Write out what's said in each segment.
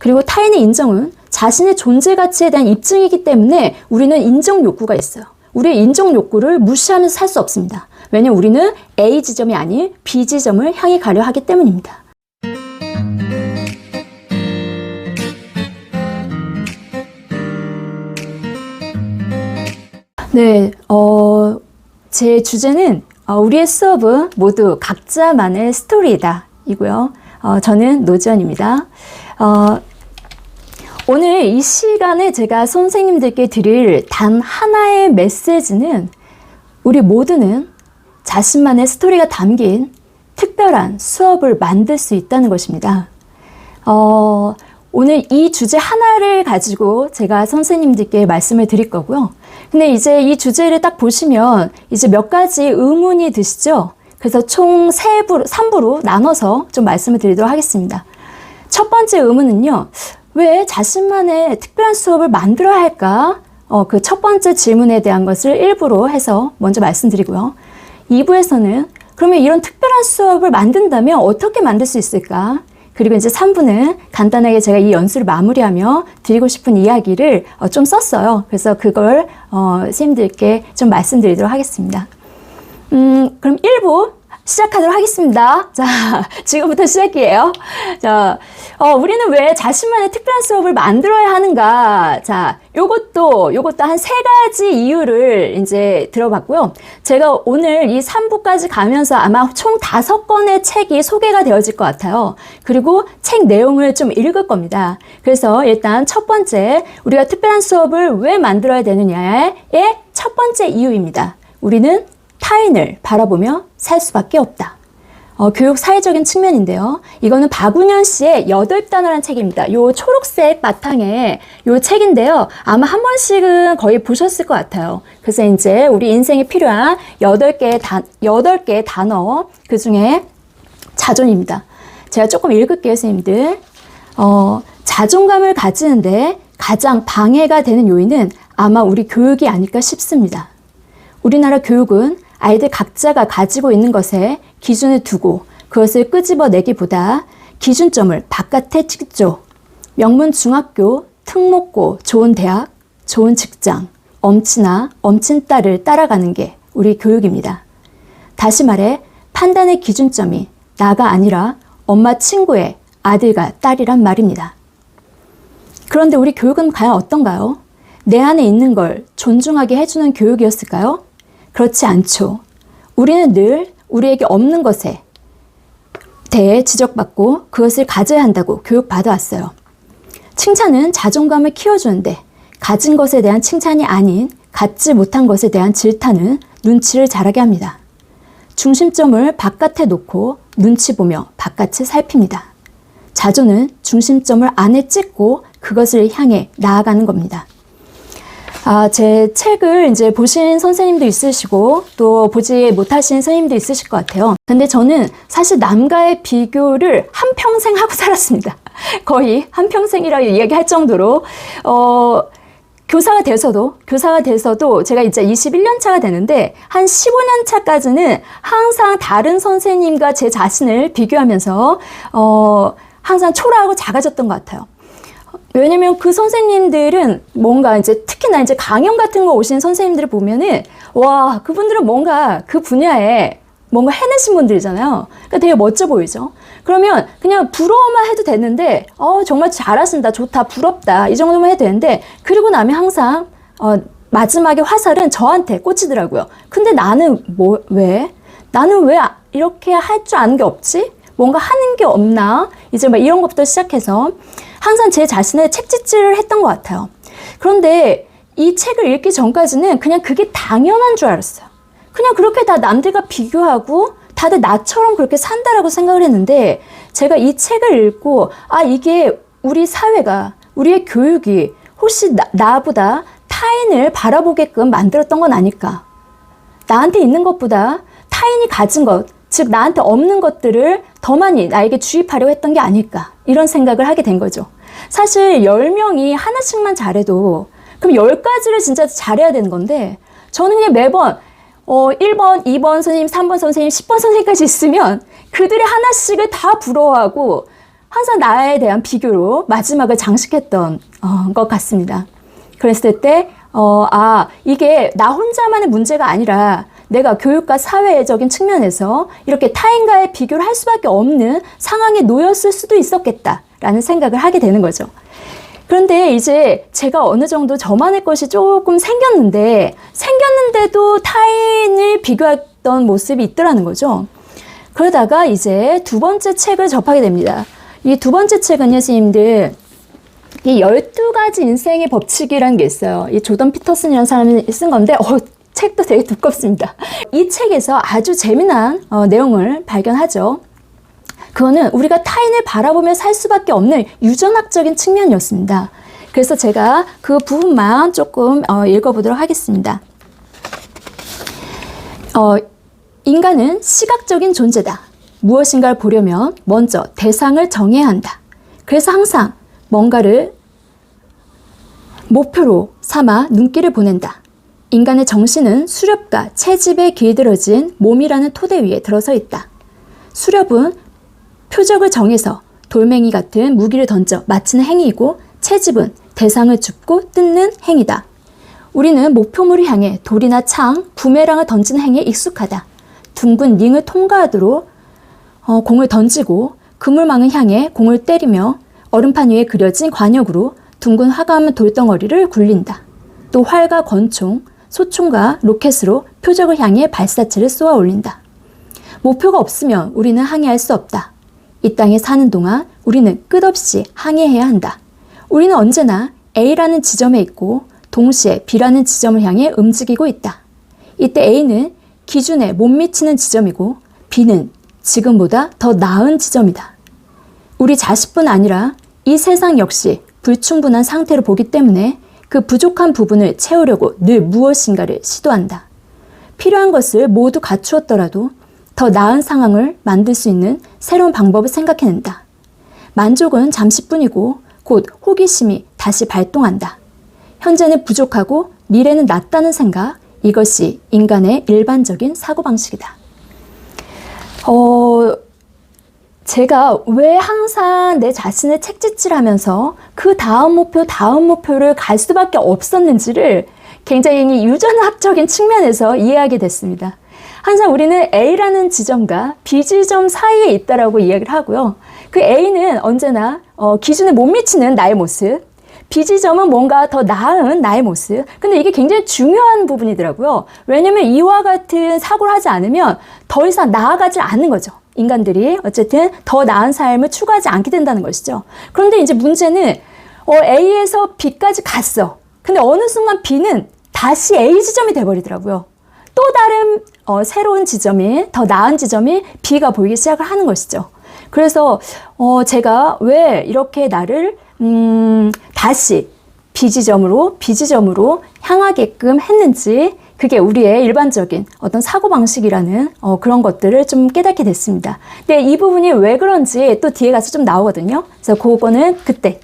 그리고 타인의 인정은 자신의 존재 가치에 대한 입증이기 때문에 우리는 인정 욕구가 있어요. 우리의 인정 욕구를 무시하면서 살 수 없습니다. 왜냐하면 우리는 A 지점이 아닌 B 지점을 향해 가려 하기 때문입니다. 네, 제 주제는 우리의 수업은 모두 각자만의 스토리이다 이고요. 저는 노지연입니다. 오늘 이 시간에 제가 선생님들께 드릴 단 하나의 메시지는 우리 모두는 자신만의 스토리가 담긴 특별한 수업을 만들 수 있다는 것입니다. 오늘 이 주제 하나를 가지고 제가 선생님들께 말씀을 드릴 거고요. 근데 이제 이 주제를 딱 보시면 이제 몇 가지 의문이 드시죠? 그래서 총 3부로 나눠서 좀 말씀을 드리도록 하겠습니다. 첫 번째 의문은요. 왜 자신만의 특별한 수업을 만들어야 할까? 그 첫 번째 질문에 대한 것을 일부로 해서 먼저 말씀드리고요. 2부에서는 그러면 이런 특별한 수업을 만든다면 어떻게 만들 수 있을까? 그리고 이제 3부는 간단하게 제가 이 연수를 마무리하며 드리고 싶은 이야기를 좀 썼어요. 그래서 그걸 선생님들께 좀 말씀드리도록 하겠습니다. 그럼 1부 시작하도록 하겠습니다. 자, 지금부터 시작이에요. 자, 우리는 왜 자신만의 특별한 수업을 만들어야 하는가? 자, 요것도 한 3가지 이유를 이제 들어봤고요. 제가 오늘 이 3부까지 가면서 아마 총 5권의 책이 소개가 되어질 것 같아요. 그리고 책 내용을 좀 읽을 겁니다. 그래서 일단 첫 번째, 우리가 특별한 수업을 왜 만들어야 되느냐의 첫 번째 이유입니다. 우리는 타인을 바라보며 살 수밖에 없다. 교육 사회적인 측면인데요. 이거는 박운현 씨의 8단어라는 책입니다. 요 초록색 바탕에 요 책인데요. 아마 한 번씩은 거의 보셨을 것 같아요. 그래서 이제 우리 인생에 필요한 8개의 단어, 그 중에 자존입니다. 제가 조금 읽을게요, 선생님들. 자존감을 가지는데 가장 방해가 되는 요인은 아마 우리 교육이 아닐까 싶습니다. 우리나라 교육은 아이들 각자가 가지고 있는 것에 기준을 두고 그것을 끄집어내기보다 기준점을 바깥에 찍죠. 명문 중학교, 특목고, 좋은 대학, 좋은 직장, 엄친아, 엄친딸을 따라가는 게 우리 교육입니다. 다시 말해 판단의 기준점이 나가 아니라 엄마 친구의 아들과 딸이란 말입니다. 그런데 우리 교육은 과연 어떤가요? 내 안에 있는 걸 존중하게 해주는 교육이었을까요? 그렇지 않죠. 우리는 늘 우리에게 없는 것에 대해 지적받고 그것을 가져야 한다고 교육받아왔어요. 칭찬은 자존감을 키워주는데 가진 것에 대한 칭찬이 아닌 갖지 못한 것에 대한 질타는 눈치를 자라게 합니다. 중심점을 바깥에 놓고 눈치 보며 바깥을 살핍니다. 자존은 중심점을 안에 찍고 그것을 향해 나아가는 겁니다. 제 책을 이제 보신 선생님도 있으시고 또 보지 못하신 선생님도 있으실 것 같아요. 근데 저는 사실 남과의 비교를 한평생 하고 살았습니다. 거의 한평생이라고 이야기할 정도로 교사가 돼서도 제가 이제 21년 차가 되는데 한 15년 차까지는 항상 다른 선생님과 제 자신을 비교하면서 항상 초라하고 작아졌던 것 같아요. 왜냐면 그 선생님들은 뭔가 이제 특히나 이제 강연 같은 거 오신 선생님들을 보면은 와, 그분들은 뭔가 그 분야에 뭔가 해내신 분들이잖아요. 그러니까 되게 멋져 보이죠. 그러면 그냥 부러워만 해도 되는데 정말 잘하신다, 좋다, 부럽다 이 정도만 해도 되는데 그리고 나면 항상 마지막에 화살은 저한테 꽂히더라고요. 근데 나는 왜? 나는 왜 이렇게 할 줄 아는 게 없지? 뭔가 하는 게 없나? 이제 막 이런 것부터 시작해서 항상 제 자신을 책짓질을 했던 것 같아요. 그런데 이 책을 읽기 전까지는 그냥 그게 당연한 줄 알았어요. 그냥 그렇게 다 남들과 비교하고 다들 나처럼 그렇게 산다라고 생각을 했는데 제가 이 책을 읽고 이게 우리 사회가 우리의 교육이 혹시 나보다 타인을 바라보게끔 만들었던 건 아닐까? 나한테 있는 것보다 타인이 가진 것, 즉 나한테 없는 것들을 더 많이 나에게 주입하려고 했던 게 아닐까 이런 생각을 하게 된 거죠. 사실 10명이 하나씩만 잘해도 그럼 10가지를 진짜 잘해야 되는 건데 저는 그냥 매번 1번, 2번 선생님, 3번 선생님, 10번 선생님까지 있으면 그들의 하나씩을 다 부러워하고 항상 나에 대한 비교로 마지막을 장식했던 것 같습니다. 그랬을 때 이게 나 혼자만의 문제가 아니라 내가 교육과 사회적인 측면에서 이렇게 타인과의 비교를 할 수밖에 없는 상황에 놓였을 수도 있었겠다라는 생각을 하게 되는 거죠. 그런데 이제 제가 어느 정도 저만의 것이 조금 생겼는데도 타인을 비교했던 모습이 있더라는 거죠. 그러다가 이제 두 번째 책을 접하게 됩니다. 이 두 번째 책은요, 선생님들, 이 12가지 인생의 법칙이라는 게 있어요. 이 조던 피터슨이라는 사람이 쓴 건데, 책도 되게 두껍습니다. 이 책에서 아주 재미난 내용을 발견하죠. 그거는 우리가 타인을 바라보며 살 수밖에 없는 유전학적인 측면이었습니다. 그래서 제가 그 부분만 조금 읽어보도록 하겠습니다. 인간은 시각적인 존재다. 무엇인가를 보려면 먼저 대상을 정해야 한다. 그래서 항상 뭔가를 목표로 삼아 눈길을 보낸다. 인간의 정신은 수렵과 채집에 길들여진 몸이라는 토대 위에 들어서 있다. 수렵은 표적을 정해서 돌멩이 같은 무기를 던져 맞히는 행위이고, 채집은 대상을 줍고 뜯는 행위다. 우리는 목표물을 향해 돌이나 창, 부메랑을 던지는 행위에 익숙하다. 둥근 링을 통과하도록 공을 던지고, 그물망을 향해 공을 때리며 얼음판 위에 그려진 관역으로 둥근 화감 돌덩어리를 굴린다. 또 활과 권총, 소총과 로켓으로 표적을 향해 발사체를 쏘아 올린다. 목표가 없으면 우리는 항해할 수 없다. 이 땅에 사는 동안 우리는 끝없이 항해해야 한다. 우리는 언제나 A라는 지점에 있고 동시에 B라는 지점을 향해 움직이고 있다. 이때 A는 기준에 못 미치는 지점이고 B는 지금보다 더 나은 지점이다. 우리 자식뿐 아니라 이 세상 역시 불충분한 상태로 보기 때문에 그 부족한 부분을 채우려고 늘 무엇인가를 시도한다. 필요한 것을 모두 갖추었더라도 더 나은 상황을 만들 수 있는 새로운 방법을 생각해낸다. 만족은 잠시뿐이고 곧 호기심이 다시 발동한다. 현재는 부족하고 미래는 낫다는 생각, 이것이 인간의 일반적인 사고방식이다. 제가 왜 항상 내 자신을 책짓질하면서 그 다음 목표를 갈 수밖에 없었는지를 굉장히 유전학적인 측면에서 이해하게 됐습니다. 항상 우리는 A라는 지점과 B 지점 사이에 있다라고 이야기를 하고요. 그 A는 언제나 기준에 못 미치는 나의 모습, B 지점은 뭔가 더 나은 나의 모습. 근데 이게 굉장히 중요한 부분이더라고요. 왜냐면 이와 같은 사고를 하지 않으면 더 이상 나아가지 않는 거죠. 인간들이 어쨌든 더 나은 삶을 추구하지 않게 된다는 것이죠. 그런데 이제 문제는 A에서 B까지 갔어. 근데 어느 순간 B는 다시 A 지점이 돼버리더라고요. 또 다른 새로운 지점이, 더 나은 지점이 B가 보이기 시작을 하는 것이죠. 그래서 제가 왜 이렇게 나를 다시 B 지점으로 향하게끔 했는지, 그게 우리의 일반적인 어떤 사고방식이라는 그런 것들을 좀 깨닫게 됐습니다. 근데 이 부분이 왜 그런지 또 뒤에 가서 좀 나오거든요. 그래서 그거는 그때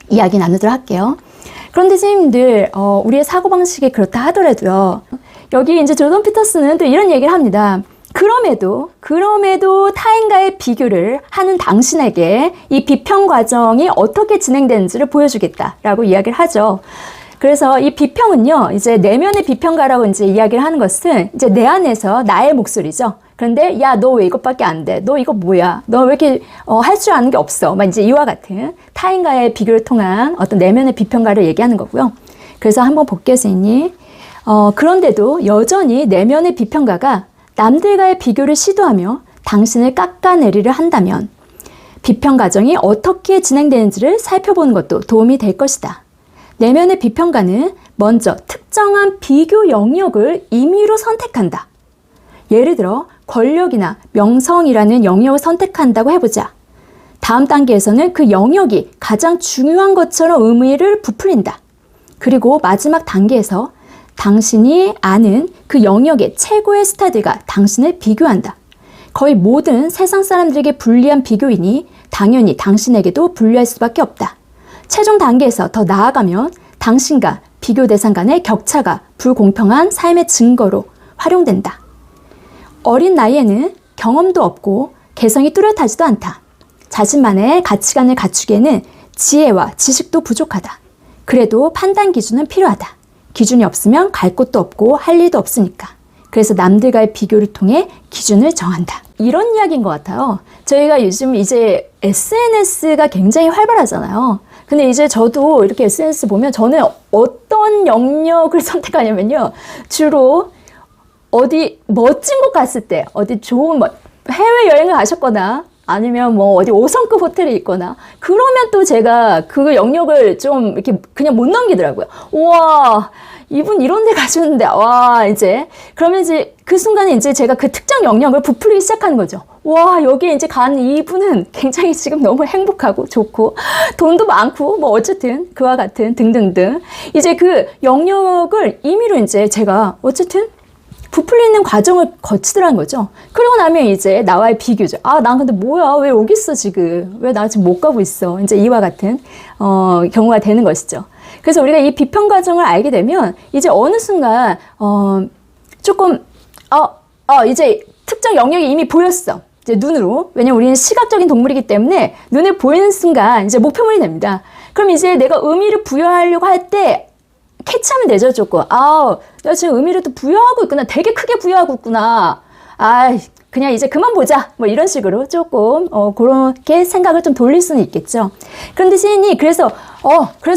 이야기 나누도록 할게요. 그런데 선생님들, 우리의 사고방식이 그렇다 하더라도요. 여기 이제 조던 피터슨은 또 이런 얘기를 합니다. 그럼에도 타인과의 비교를 하는 당신에게 이 비평 과정이 어떻게 진행되는지를 보여주겠다라고 이야기를 하죠. 그래서 이 비평은요, 이제 내면의 비평가라고 이제 이야기를 하는 것은 이제 내 안에서 나의 목소리죠. 그런데 야, 너 왜 이것밖에 안 돼? 너 이거 뭐야? 너 왜 이렇게 할 줄 아는 게 없어? 막 이제 이와 같은 타인과의 비교를 통한 어떤 내면의 비평가를 얘기하는 거고요. 그래서 한번 볼게요, 선생님. 그런데도 여전히 내면의 비평가가 남들과의 비교를 시도하며 당신을 깎아내리려 한다면 비평 과정이 어떻게 진행되는지를 살펴보는 것도 도움이 될 것이다. 내면의 비평가는 먼저 특정한 비교 영역을 임의로 선택한다. 예를 들어 권력이나 명성이라는 영역을 선택한다고 해보자. 다음 단계에서는 그 영역이 가장 중요한 것처럼 의미를 부풀린다. 그리고 마지막 단계에서 당신이 아는 그 영역의 최고의 스타들과 당신을 비교한다. 거의 모든 세상 사람들에게 불리한 비교이니 당연히 당신에게도 불리할 수밖에 없다. 최종 단계에서 더 나아가면 당신과 비교 대상 간의 격차가 불공평한 삶의 증거로 활용된다. 어린 나이에는 경험도 없고 개성이 뚜렷하지도 않다. 자신만의 가치관을 갖추기에는 지혜와 지식도 부족하다. 그래도 판단 기준은 필요하다. 기준이 없으면 갈 곳도 없고 할 일도 없으니까. 그래서 남들과의 비교를 통해 기준을 정한다. 이런 이야기인 것 같아요. 저희가 요즘 이제 SNS가 굉장히 활발하잖아요. 근데 이제 저도 이렇게 SNS 보면 저는 어떤 영역을 선택하냐면요. 주로 어디 멋진 곳 갔을 때, 어디 좋은 해외여행을 가셨거나 아니면 뭐 어디 5성급 호텔에 있거나 그러면 또 제가 그 영역을 좀 이렇게 그냥 못 넘기더라고요. 우와, 이분 이런 데 가셨는데, 와, 이제 그러면 이제 그 순간에 이제 제가 그 특정 영역을 부풀리기 시작하는 거죠. 와, 여기에 이제 간 이분은 굉장히 지금 너무 행복하고 좋고 돈도 많고 뭐 어쨌든 그와 같은 등등등 이제 그 영역을 임의로 이제 제가 어쨌든 부풀리는 과정을 거치더라는 거죠. 그러고 나면 이제 나와의 비교죠. 아, 난 근데 뭐야, 왜 여기 있어 지금, 왜 나 지금 못 가고 있어, 이제 이와 같은 경우가 되는 것이죠. 그래서 우리가 이 비평 과정을 알게 되면 이제 어느 순간 조금 이제 특정 영역이 이미 보였어, 이제 눈으로. 왜냐면 우리는 시각적인 동물이기 때문에 눈에 보이는 순간 이제 목표물이 됩니다. 그럼 이제 내가 의미를 부여하려고 할 때 캐치하면 되죠, 조금. 내가 지금 의미를 또 부여하고 있구나. 되게 크게 부여하고 있구나. 그냥 이제 그만 보자. 뭐 이런 식으로 조금, 그렇게 생각을 좀 돌릴 수는 있겠죠. 그런데 시인이 그래서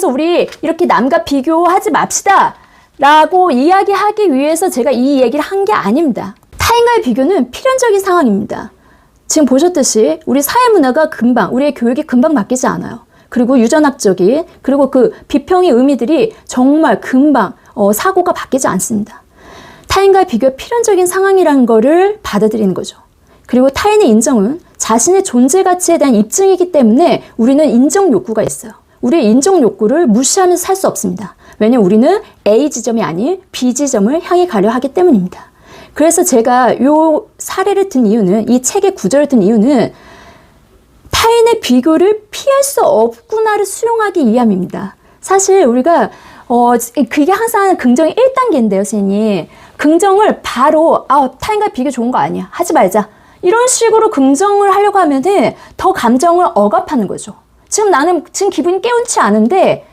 우리 이렇게 남과 비교하지 맙시다. 라고 이야기하기 위해서 제가 이 얘기를 한 게 아닙니다. 타인과의 비교는 필연적인 상황입니다. 지금 보셨듯이 우리 사회문화가 우리의 교육이 금방 바뀌지 않아요. 그리고 유전학적인, 그리고 그 비평의 의미들이 정말 금방 사고가 바뀌지 않습니다. 타인과의 비교가 필연적인 상황이라는 거를 받아들이는 거죠. 그리고 타인의 인정은 자신의 존재 가치에 대한 입증이기 때문에 우리는 인정 욕구가 있어요. 우리의 인정 욕구를 무시하면서 살 수 없습니다. 왜냐하면 우리는 A 지점이 아닌 B 지점을 향해 가려 하기 때문입니다. 그래서 제가 이 사례를 든 이유는, 이 책의 구절을 든 이유는 타인의 비교를 피할 수 없구나를 수용하기 위함입니다. 사실 우리가 그게 항상 긍정의 1단계인데요, 선생님. 긍정을 바로 타인과 비교 좋은 거 아니야, 하지 말자, 이런 식으로 긍정을 하려고 하면은 더 감정을 억압하는 거죠. 지금 나는 지금 기분이 개운치 않은데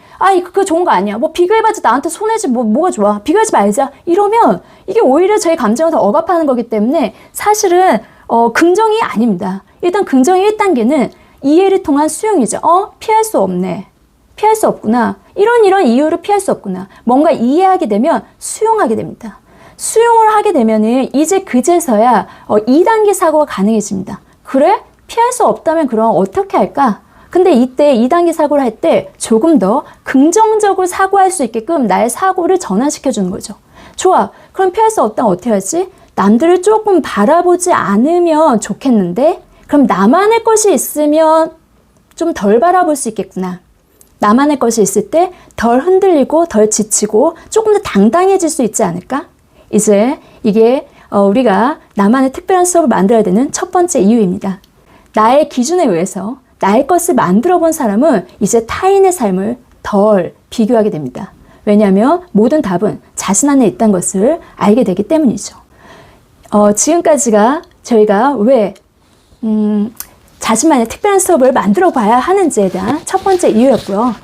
그거 좋은 거 아니야, 뭐 비교해봤자 나한테 손해지, 뭐가 좋아, 비교하지 말자, 이러면 이게 오히려 저희 감정을 더 억압하는 거기 때문에 사실은 긍정이 아닙니다. 일단 긍정의 1단계는 이해를 통한 수용이죠. 피할 수 없네, 피할 수 없구나, 이런 이유로 피할 수 없구나. 뭔가 이해하게 되면 수용하게 됩니다. 수용을 하게 되면은 이제 그제서야 2단계 사고가 가능해집니다. 그래? 피할 수 없다면 그럼 어떻게 할까? 근데 이때 2단계 사고를 할 때 조금 더 긍정적으로 사고할 수 있게끔 나의 사고를 전환시켜 주는 거죠. 좋아, 그럼 피할 수 없다면 어떻게 하지? 남들을 조금 바라보지 않으면 좋겠는데, 그럼 나만의 것이 있으면 좀 덜 바라볼 수 있겠구나. 나만의 것이 있을 때 덜 흔들리고 덜 지치고 조금 더 당당해질 수 있지 않을까? 이제 이게 우리가 나만의 특별한 수업을 만들어야 되는 첫 번째 이유입니다. 나의 기준에 의해서 나의 것을 만들어 본 사람은 이제 타인의 삶을 덜 비교하게 됩니다. 왜냐하면 모든 답은 자신 안에 있다는 것을 알게 되기 때문이죠. 지금까지가 저희가 왜 자신만의 특별한 수업을 만들어 봐야 하는지에 대한 첫 번째 이유였고요.